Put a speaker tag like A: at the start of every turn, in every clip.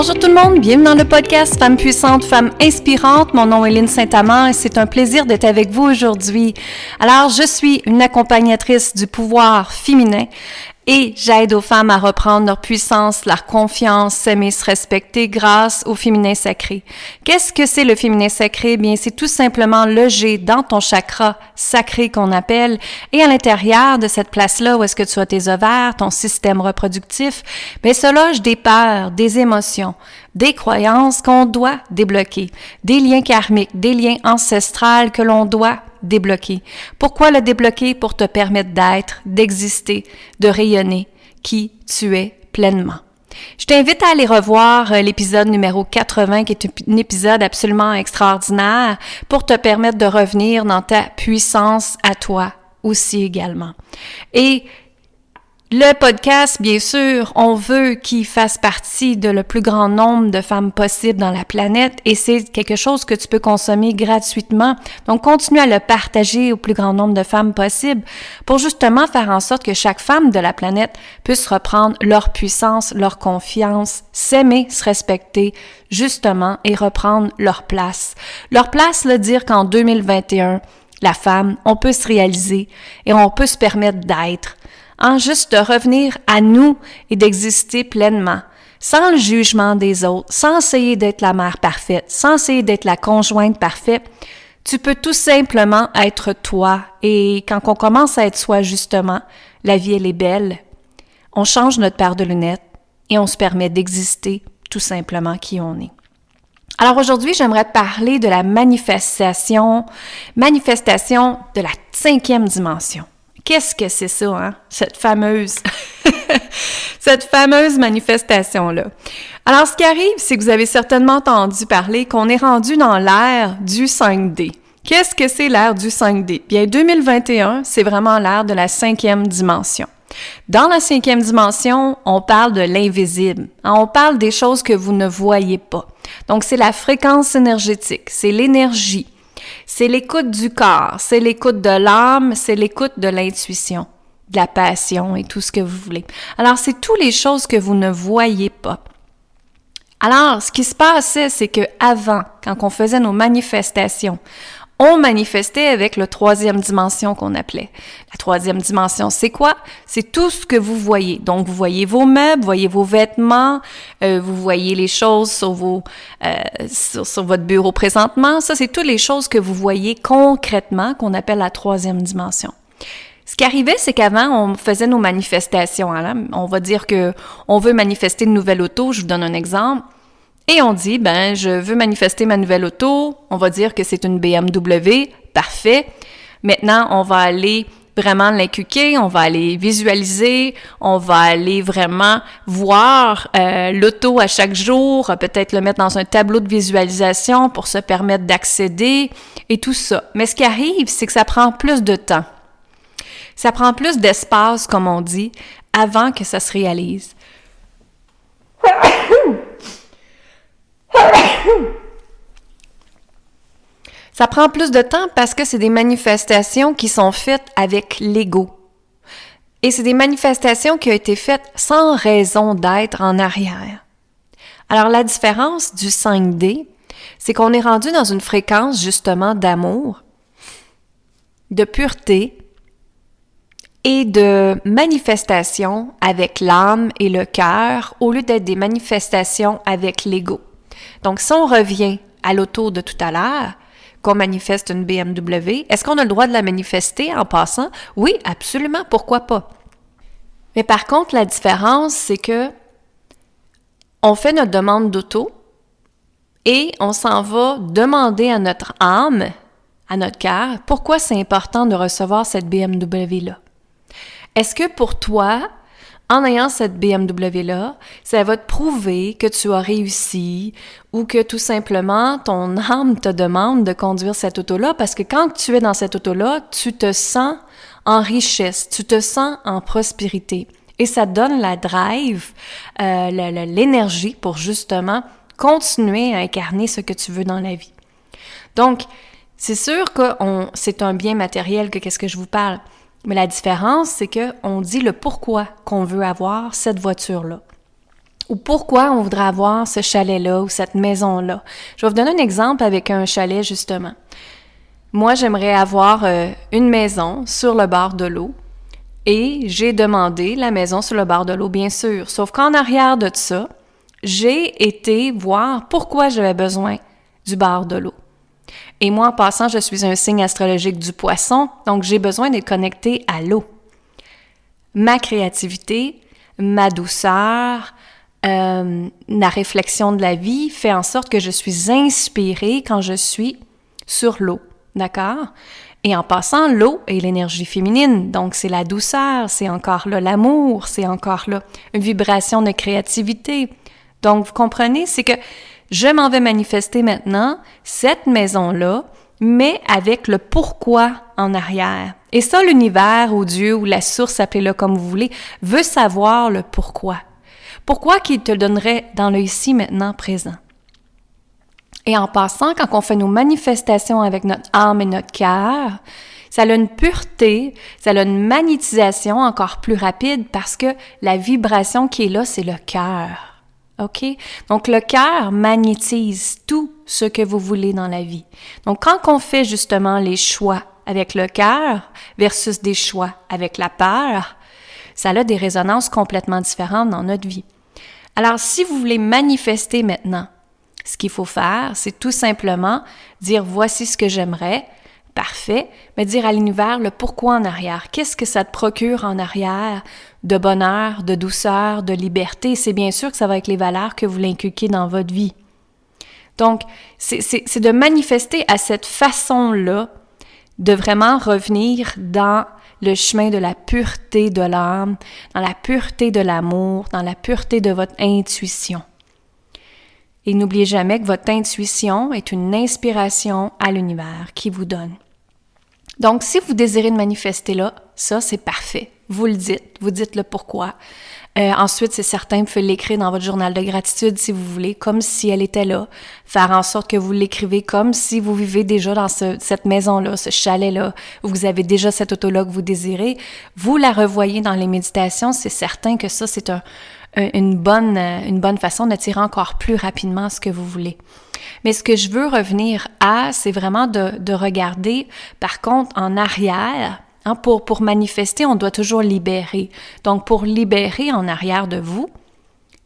A: Bonjour tout le monde, bienvenue dans le podcast Femmes puissantes, Femmes inspirantes. Mon nom est Lynne Saint-Amand et c'est un plaisir d'être avec vous aujourd'hui. Alors, je suis une accompagnatrice du pouvoir féminin et j'aide aux femmes à reprendre leur puissance, leur confiance, s'aimer, se respecter grâce au féminin sacré. Qu'est-ce que c'est le féminin sacré? Bien, c'est tout simplement loger dans ton chakra sacré qu'on appelle et à l'intérieur de cette place-là où est-ce que tu as tes ovaires, ton système reproductif, bien, se loge des peurs, des émotions, des croyances qu'on doit débloquer, des liens karmiques, des liens ancestrales que l'on doit débloquer. Pourquoi le débloquer? Pour te permettre d'être, d'exister, de rayonner qui tu es pleinement. Je t'invite à aller revoir l'épisode numéro 80, qui est un épisode absolument extraordinaire pour te permettre de revenir dans ta puissance à toi aussi également. Et le podcast, bien sûr, on veut qu'il fasse partie de le plus grand nombre de femmes possible dans la planète et c'est quelque chose que tu peux consommer gratuitement. Donc, continue à le partager au plus grand nombre de femmes possible pour justement faire en sorte que chaque femme de la planète puisse reprendre leur puissance, leur confiance, s'aimer, se respecter, justement, et reprendre leur place. Leur place, là, dire qu'en 2021, la femme, on peut se réaliser et on peut se permettre d'être. Juste de revenir à nous et d'exister pleinement, sans le jugement des autres, sans essayer d'être la mère parfaite, sans essayer d'être la conjointe parfaite. Tu peux tout simplement être toi. Et quand on commence à être soi, justement, la vie, elle est belle. On change notre paire de lunettes et on se permet d'exister tout simplement qui on est. Alors aujourd'hui, j'aimerais te parler de la manifestation de la 5e dimension. Qu'est-ce que c'est ça, hein? Cette fameuse manifestation-là. Alors, ce qui arrive, c'est que vous avez certainement entendu parler qu'on est rendu dans l'ère du 5D. Qu'est-ce que c'est l'ère du 5D? Bien, 2021, c'est vraiment l'ère de la 5e dimension. Dans la 5e dimension, on parle de l'invisible. On parle des choses que vous ne voyez pas. Donc, c'est la fréquence énergétique, c'est l'énergie. C'est l'écoute du corps, c'est l'écoute de l'âme, c'est l'écoute de l'intuition, de la passion et tout ce que vous voulez. Alors, c'est toutes les choses que vous ne voyez pas. Alors, ce qui se passait, c'est que avant, quand on faisait nos manifestations, on manifestait avec la 3e dimension qu'on appelait. La 3e dimension, c'est quoi? C'est tout ce que vous voyez. Donc, vous voyez vos meubles, vous voyez vos vêtements, vous voyez les choses sur votre bureau présentement. Ça, c'est toutes les choses que vous voyez concrètement qu'on appelle la 3e dimension. Ce qui arrivait, c'est qu'avant, on faisait nos manifestations. Hein? On va dire que on veut manifester une nouvelle auto. Je vous donne un exemple. Et on dit, je veux manifester ma nouvelle auto. On va dire que c'est une BMW. Parfait. Maintenant, on va aller vraiment l'inculquer, on va aller visualiser, on va aller vraiment voir l'auto à chaque jour, peut-être le mettre dans un tableau de visualisation pour se permettre d'accéder et tout ça. Mais ce qui arrive, c'est que ça prend plus de temps. Ça prend plus d'espace, comme on dit, avant que ça se réalise. Ça prend plus de temps parce que c'est des manifestations qui sont faites avec l'ego. Et c'est des manifestations qui ont été faites sans raison d'être en arrière. Alors la différence du 5D, c'est qu'on est rendu dans une fréquence justement d'amour, de pureté et de manifestation avec l'âme et le cœur au lieu d'être des manifestations avec l'ego. Donc, si on revient à l'auto de tout à l'heure, qu'on manifeste une BMW, est-ce qu'on a le droit de la manifester en passant? Oui, absolument, pourquoi pas? Mais par contre, la différence, c'est que on fait notre demande d'auto et on s'en va demander à notre âme, à notre cœur, pourquoi c'est important de recevoir cette BMW-là. Est-ce que pour toi, en ayant cette BMW-là, ça va te prouver que tu as réussi ou que tout simplement ton âme te demande de conduire cette auto-là parce que quand tu es dans cette auto-là, tu te sens en richesse, tu te sens en prospérité et ça te donne la drive, l'énergie pour justement continuer à incarner ce que tu veux dans la vie. Donc, c'est sûr que c'est un bien matériel que qu'est-ce que je vous parle. Mais la différence, c'est qu'on dit le pourquoi qu'on veut avoir cette voiture-là. ou pourquoi on voudrait avoir ce chalet-là ou cette maison-là. Je vais vous donner un exemple avec un chalet, justement. Moi, j'aimerais avoir une maison sur le bord de l'eau et j'ai demandé la maison sur le bord de l'eau, bien sûr. Sauf qu'en arrière de ça, j'ai été voir pourquoi j'avais besoin du bord de l'eau. Et moi, en passant, je suis un signe astrologique du Poisson, donc j'ai besoin d'être connectée à l'eau. Ma créativité, ma douceur, la réflexion de la vie fait en sorte que je suis inspirée quand je suis sur l'eau, d'accord? Et en passant, l'eau est l'énergie féminine, donc c'est la douceur, c'est encore là l'amour, c'est encore là une vibration de créativité. Donc, vous comprenez, c'est que je m'en vais manifester maintenant cette maison-là, mais avec le pourquoi en arrière. Et ça, l'univers ou Dieu ou la source, appelez-le comme vous voulez, veut savoir le pourquoi. Pourquoi qu'il te le donnerait dans le ici, maintenant, présent. Et en passant, quand on fait nos manifestations avec notre âme et notre cœur, ça a une pureté, ça a une magnétisation encore plus rapide parce que la vibration qui est là, c'est le cœur. OK? Donc, le cœur magnétise tout ce que vous voulez dans la vie. Donc, quand on fait justement les choix avec le cœur versus des choix avec la peur, ça a des résonances complètement différentes dans notre vie. Alors, si vous voulez manifester maintenant, ce qu'il faut faire, c'est tout simplement dire « voici ce que j'aimerais ». Parfait, mais dire à l'univers le pourquoi en arrière. Qu'est-ce que ça te procure en arrière de bonheur, de douceur, de liberté? C'est bien sûr que ça va avec les valeurs que vous l'inculquez dans votre vie. Donc, c'est de manifester à cette façon-là, de vraiment revenir dans le chemin de la pureté de l'âme, dans la pureté de l'amour, dans la pureté de votre intuition. Et n'oubliez jamais que votre intuition est une inspiration à l'univers qui vous donne. Donc, si vous désirez de manifester là, ça, c'est parfait. Vous le dites, vous dites le pourquoi. Ensuite, c'est certain, vous pouvez l'écrire dans votre journal de gratitude si vous voulez, comme si elle était là. Faire en sorte que vous l'écrivez comme si vous vivez déjà dans cette maison-là, ce chalet-là, où vous avez déjà cette auto-là que vous désirez. Vous la revoyez dans les méditations, c'est certain que ça, c'est une bonne façon d'attirer encore plus rapidement ce que vous voulez. Mais ce que je veux revenir à, c'est vraiment de regarder, par contre, en arrière. Hein, pour manifester, on doit toujours libérer. Donc, pour libérer en arrière de vous,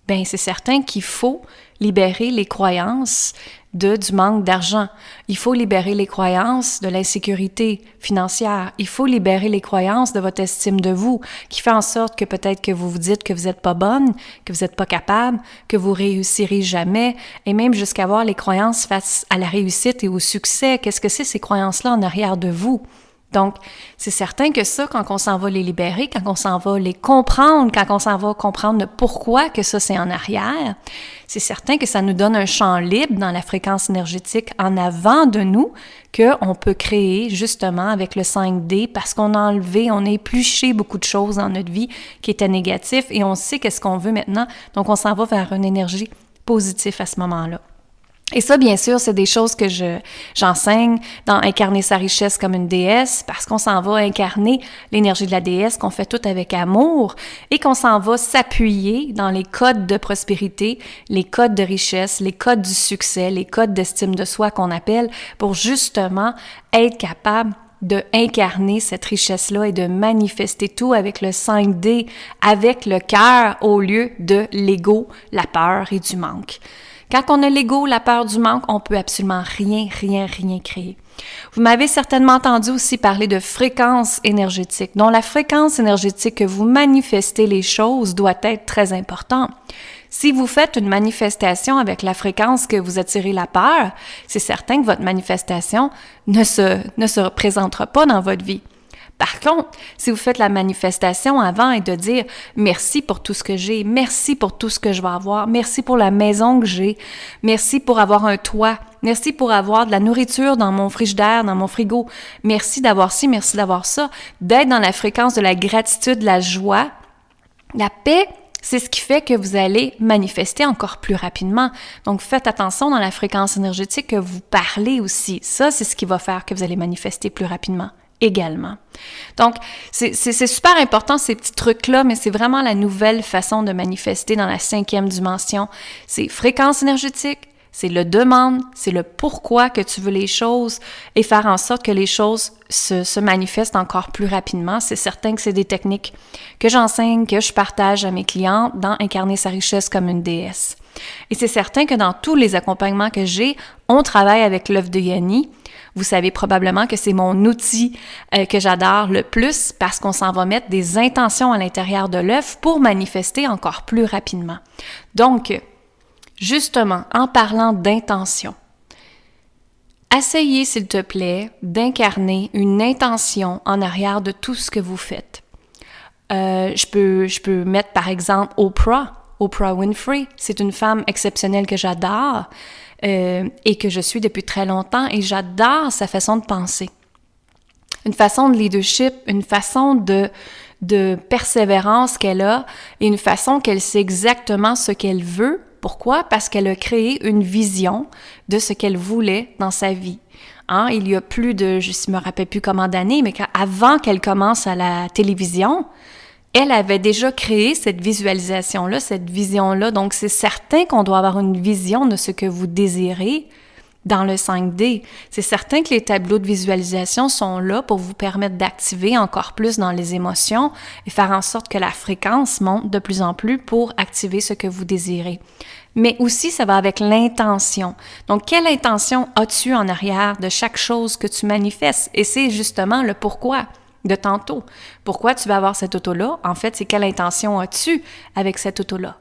A: ben c'est certain qu'il faut libérer les croyances du manque d'argent. Il faut libérer les croyances de l'insécurité financière. Il faut libérer les croyances de votre estime de vous, qui fait en sorte que peut-être que vous vous dites que vous n'êtes pas bonne, que vous n'êtes pas capable, que vous réussirez jamais, et même jusqu'à avoir les croyances face à la réussite et au succès. Qu'est-ce que c'est ces croyances-là en arrière de vous? Donc, c'est certain que ça, quand on s'en va les libérer, quand on s'en va les comprendre, quand on s'en va comprendre le pourquoi que ça, c'est en arrière, c'est certain que ça nous donne un champ libre dans la fréquence énergétique en avant de nous qu'on peut créer justement avec le 5D parce qu'on a enlevé, on a épluché beaucoup de choses dans notre vie qui étaient négatives et on sait qu'est-ce qu'on veut maintenant. Donc, on s'en va vers une énergie positive à ce moment-là. Et ça, bien sûr, c'est des choses que j'enseigne dans Incarner sa richesse comme une déesse, parce qu'on s'en va incarner l'énergie de la déesse, qu'on fait tout avec amour, et qu'on s'en va s'appuyer dans les codes de prospérité, les codes de richesse, les codes du succès, les codes d'estime de soi qu'on appelle, pour justement être capable de incarner cette richesse-là et de manifester tout avec le 5D, avec le cœur au lieu de l'ego, la peur et du manque. Quand on a l'ego, la peur du manque, on peut absolument rien créer. Vous m'avez certainement entendu aussi parler de fréquence énergétique, dont la fréquence énergétique que vous manifestez les choses doit être très importante. Si vous faites une manifestation avec la fréquence que vous attirez la peur, c'est certain que votre manifestation ne se représentera pas dans votre vie. Par contre, si vous faites la manifestation avant et de dire « merci pour tout ce que j'ai, merci pour tout ce que je vais avoir, merci pour la maison que j'ai, merci pour avoir un toit, merci pour avoir de la nourriture dans mon frigidaire, dans mon frigo, merci d'avoir ci, merci d'avoir ça », d'être dans la fréquence de la gratitude, la joie, la paix, c'est ce qui fait que vous allez manifester encore plus rapidement. Donc, faites attention dans la fréquence énergétique que vous parlez aussi. Ça, c'est ce qui va faire que vous allez manifester plus rapidement. également. Donc, c'est super important ces petits trucs-là, mais c'est vraiment la nouvelle façon de manifester dans la 5e dimension. C'est fréquence énergétique, c'est le demande, c'est le pourquoi que tu veux les choses et faire en sorte que les choses se manifestent encore plus rapidement. C'est certain que c'est des techniques que j'enseigne, que je partage à mes clients dans Incarner sa richesse comme une déesse. Et c'est certain que dans tous les accompagnements que j'ai, on travaille avec l'œuf de Yoni. Vous savez probablement que c'est mon outil que j'adore le plus parce qu'on s'en va mettre des intentions à l'intérieur de l'œuf pour manifester encore plus rapidement. Donc, justement, en parlant d'intention, essayez, s'il te plaît, d'incarner une intention en arrière de tout ce que vous faites. Je peux mettre, par exemple, Oprah Winfrey. C'est une femme exceptionnelle que j'adore et que je suis depuis très longtemps et j'adore sa façon de penser. Une façon de leadership, une façon de persévérance qu'elle a et une façon qu'elle sait exactement ce qu'elle veut. Pourquoi? Parce qu'elle a créé une vision de ce qu'elle voulait dans sa vie. Hein? Il y a plus de, je ne me rappelle plus combien d'années, mais avant qu'elle commence à la télévision, elle avait déjà créé cette visualisation-là, cette vision-là. Donc, c'est certain qu'on doit avoir une vision de ce que vous désirez dans le 5D. C'est certain que les tableaux de visualisation sont là pour vous permettre d'activer encore plus dans les émotions et faire en sorte que la fréquence monte de plus en plus pour activer ce que vous désirez. Mais aussi, ça va avec l'intention. Donc, quelle intention as-tu en arrière de chaque chose que tu manifestes? Et c'est justement le pourquoi de tantôt. Pourquoi tu vas avoir cette auto-là? En fait, c'est quelle intention as-tu avec cette auto-là?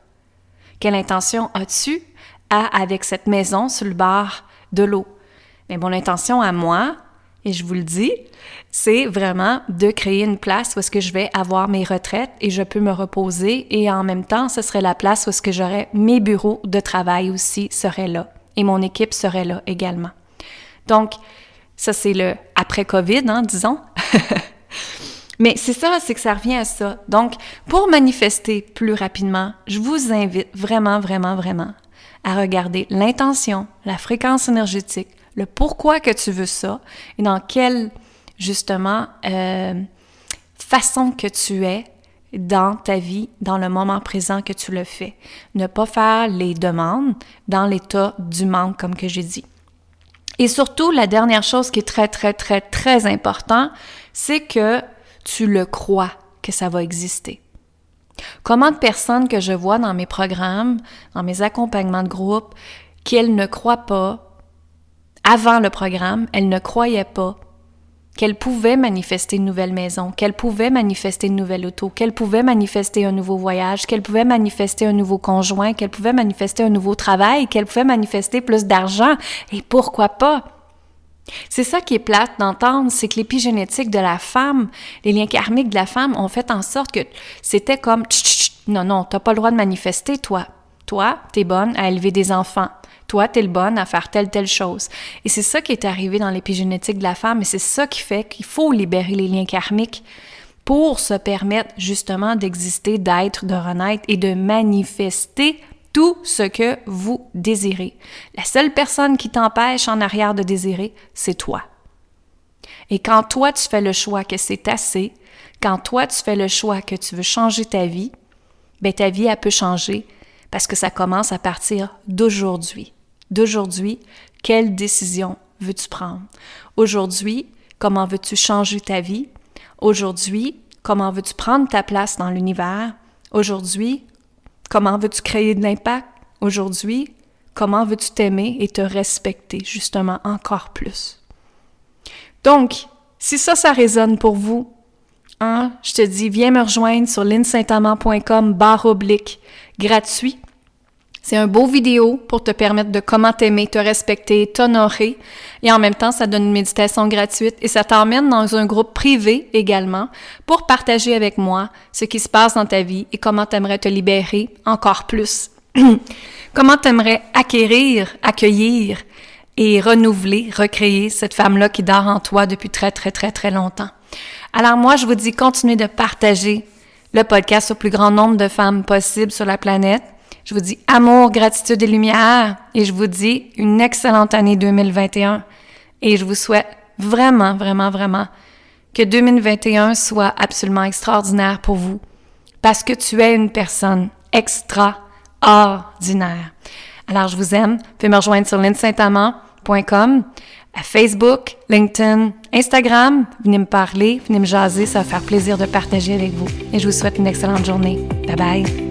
A: Quelle intention as-tu avec cette maison sur le bord de l'eau? Mais mon intention à moi, et je vous le dis, c'est vraiment de créer une place où est-ce que je vais avoir mes retraites et je peux me reposer et en même temps, ce serait la place où est-ce que j'aurais mes bureaux de travail aussi seraient là et mon équipe serait là également. Donc, ça c'est le après-COVID, disons. Mais c'est ça, c'est que ça revient à ça. Donc, pour manifester plus rapidement, je vous invite vraiment, vraiment, vraiment à regarder l'intention, la fréquence énergétique, le pourquoi que tu veux ça et dans quelle, justement, façon que tu es dans ta vie, dans le moment présent que tu le fais. Ne pas faire les demandes dans l'état du manque, comme que j'ai dit. Et surtout, la dernière chose qui est très, très, très, très important, c'est que tu le crois que ça va exister. Combien de personnes que je vois dans mes programmes, dans mes accompagnements de groupe, qu'elles ne croient pas, avant le programme, elles ne croyaient pas qu'elles pouvaient manifester une nouvelle maison, qu'elles pouvaient manifester une nouvelle auto, qu'elles pouvaient manifester un nouveau voyage, qu'elles pouvaient manifester un nouveau conjoint, qu'elles pouvaient manifester un nouveau travail, qu'elles pouvaient manifester plus d'argent. Et pourquoi pas? C'est ça qui est plate d'entendre, c'est que l'épigénétique de la femme, les liens karmiques de la femme ont fait en sorte que c'était comme « Non, t'as pas le droit de manifester, toi. Toi, t'es bonne à élever des enfants. Toi, t'es le bonne à faire telle chose. » Et c'est ça qui est arrivé dans l'épigénétique de la femme et c'est ça qui fait qu'il faut libérer les liens karmiques pour se permettre justement d'exister, d'être, de renaître et de manifester tout ce que vous désirez. La seule personne qui t'empêche en arrière de désirer, c'est toi. Et quand toi, tu fais le choix que c'est assez, quand toi, tu fais le choix que tu veux changer ta vie, bien, ta vie, elle peut changer parce que ça commence à partir d'aujourd'hui. D'aujourd'hui, quelle décision veux-tu prendre? Aujourd'hui, comment veux-tu changer ta vie? Aujourd'hui, comment veux-tu prendre ta place dans l'univers? Aujourd'hui, comment veux-tu créer de l'impact? Aujourd'hui, comment veux-tu t'aimer et te respecter, justement, encore plus? Donc, si ça résonne pour vous, je te dis, viens me rejoindre sur linsaintamant.com/gratuit. C'est un beau vidéo pour te permettre de comment t'aimer, te respecter, t'honorer. Et en même temps, ça donne une méditation gratuite et ça t'emmène dans un groupe privé également pour partager avec moi ce qui se passe dans ta vie et comment t'aimerais te libérer encore plus. Comment t'aimerais acquérir, accueillir et renouveler, recréer cette femme-là qui dort en toi depuis très, très, très, très longtemps. Alors moi, je vous dis, continuez de partager le podcast au plus grand nombre de femmes possible sur la planète. Je vous dis amour, gratitude et lumière et je vous dis une excellente année 2021 et je vous souhaite vraiment, vraiment, vraiment que 2021 soit absolument extraordinaire pour vous parce que tu es une personne extraordinaire. Alors, je vous aime. Vous pouvez me rejoindre sur linsaintamant.com, à Facebook, LinkedIn, Instagram. Venez me parler, venez me jaser. Ça va faire plaisir de partager avec vous. Et je vous souhaite une excellente journée. Bye bye!